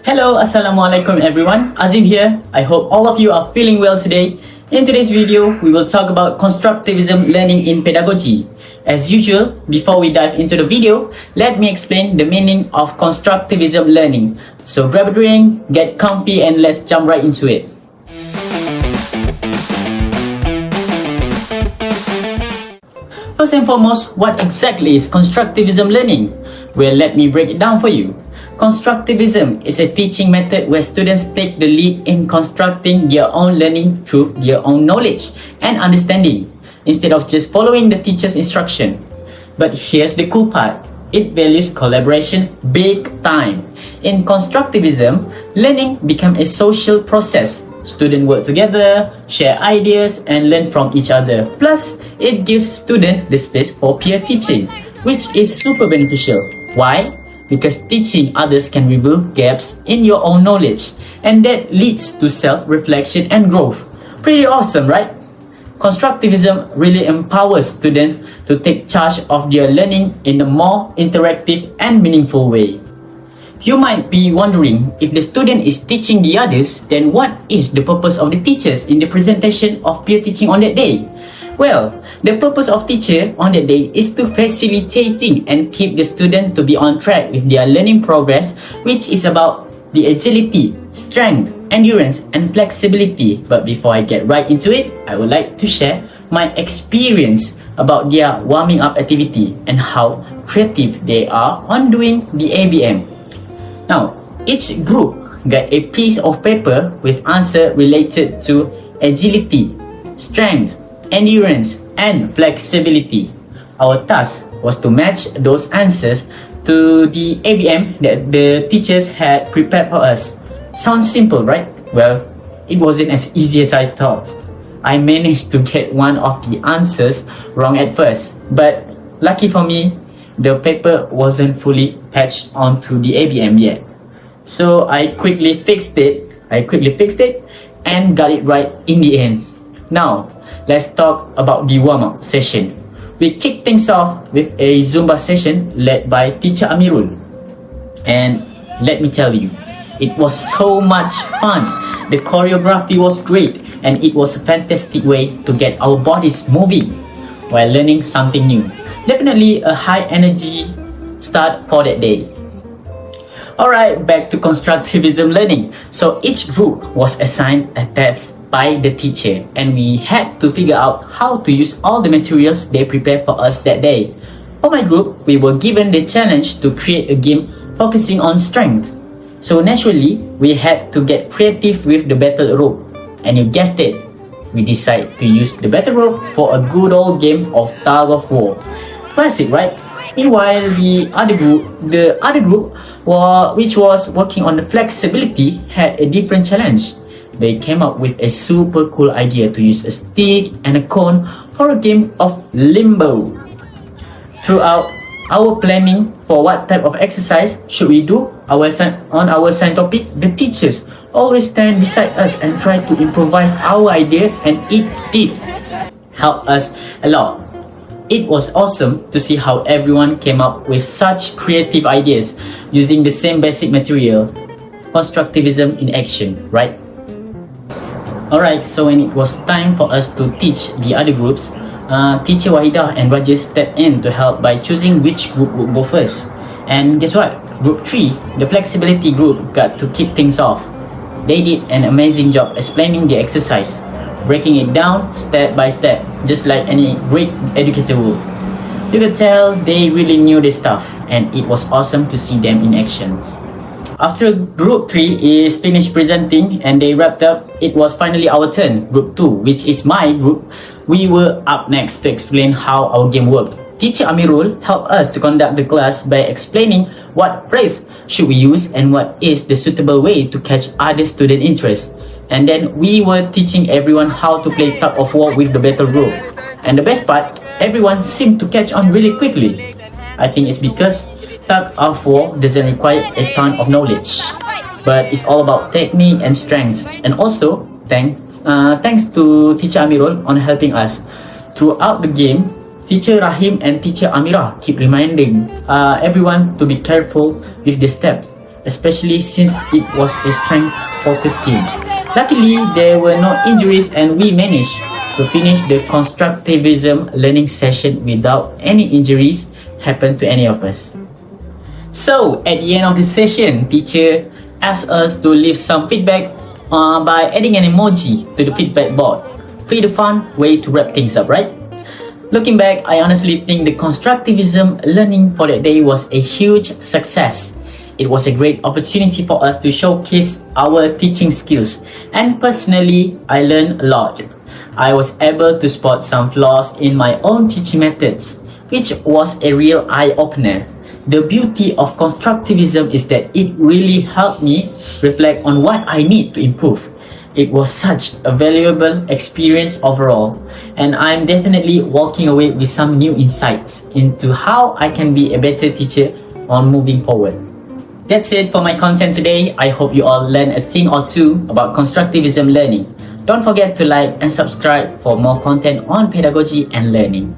Hello, Assalamualaikum everyone. Azim here. I hope all of you are feeling well today. In today's video, we will talk about constructivism learning in pedagogy. As usual, before we dive into the video, let me explain the meaning of constructivism learning. So grab a drink, get comfy, and let's jump right into it. First and foremost, what exactly is constructivism learning? Well, let me break it down for you. Constructivism is a teaching method where students take the lead in constructing their own learning through their own knowledge and understanding, instead of just following the teacher's instruction. But here's the cool part. It values collaboration big time. In constructivism, learning becomes a social process. Students work together, share ideas, and learn from each other. Plus, it gives students the space for peer teaching, which is super beneficial. Why? Because teaching others can reveal gaps in your own knowledge, and that leads to self-reflection and growth. Pretty awesome, right? Constructivism really empowers students to take charge of their learning in a more interactive and meaningful way. You might be wondering, if the student is teaching the others, then what is the purpose of the teachers in the presentation of peer teaching on that day? Well, the purpose of teacher on that day is to facilitating and keep the student to be on track with their learning progress, which is about the agility, strength, endurance, and flexibility. But before I get right into it, I would like to share my experience about their warming up activity and how creative they are on doing the ABM. Now, each group got a piece of paper with answer related to agility, strength, endurance, and flexibility. Our task was to match those answers to the ABM that the teachers had prepared for us. Sounds simple, right? Well, it wasn't as easy as I thought. I managed to get one of the answers wrong at first, but lucky for me, the paper wasn't fully patched onto the ABM yet. So I quickly fixed it and got it right in the end. Now, let's talk about the warm-up session. We kicked things off with a Zumba session led by teacher Amirul. And let me tell you, it was so much fun. The choreography was great, and it was a fantastic way to get our bodies moving while learning something new. Definitely a high energy start for that day. Alright, back to constructivism learning. So each group was assigned a task by the teacher, and we had to figure out how to use all the materials they prepared for us that day. For my group, we were given the challenge to create a game focusing on strength. So naturally, we had to get creative with the battle rope. And you guessed it, we decided to use the battle rope for a good old game of tug of war. Classic, right? Meanwhile, the other group, which was working on the flexibility, had a different challenge. They came up with a super cool idea to use a stick and a cone for a game of limbo. Throughout our planning for what type of exercise should we do on our science topic, the teachers always stand beside us and try to improvise our idea, and it did help us a lot. It was awesome to see how everyone came up with such creative ideas using the same basic material. Constructivism in action, right? Alright, so when it was time for us to teach the other groups, teacher Wahidah and Rajesh stepped in to help by choosing which group would go first. And guess what? Group 3, the flexibility group, got to kick things off. They did an amazing job explaining the exercise, breaking it down step by step, just like any great educator would. You could tell they really knew their stuff, and it was awesome to see them in action. After Group 3 is finished presenting and they wrapped up, it was finally our turn. Group 2, which is my group, we were up next to explain how our game worked. Teacher Amirul helped us to conduct the class by explaining what phrase should we use and what is the suitable way to catch other student interest. And then we were teaching everyone how to play tug of war with the battle rope. And the best part, everyone seemed to catch on really quickly. I think it's because tug of war doesn't require a ton of knowledge, but it's all about technique and strength. And also, thanks to teacher Amirul on helping us. Throughout the game, teacher Rahim and teacher Amira keep reminding everyone to be careful with the steps, especially since it was a strength-focused game. Luckily, there were no injuries and we managed to finish the Constructivism learning session without any injuries happen to any of us. So, at the end of the session, teacher asked us to leave some feedback by adding an emoji to the feedback board. Pretty fun way to wrap things up, right? Looking back, I honestly think the Constructivism learning for that day was a huge success. It was a great opportunity for us to showcase our teaching skills, and personally, I learned a lot. I was able to spot some flaws in my own teaching methods, which was a real eye-opener. The beauty of Constructivism is that it really helped me reflect on what I need to improve. It was such a valuable experience overall, and I'm definitely walking away with some new insights into how I can be a better teacher on moving forward. That's it for my content today. I hope you all learned a thing or two about Constructivism learning. Don't forget to like and subscribe for more content on pedagogy and learning.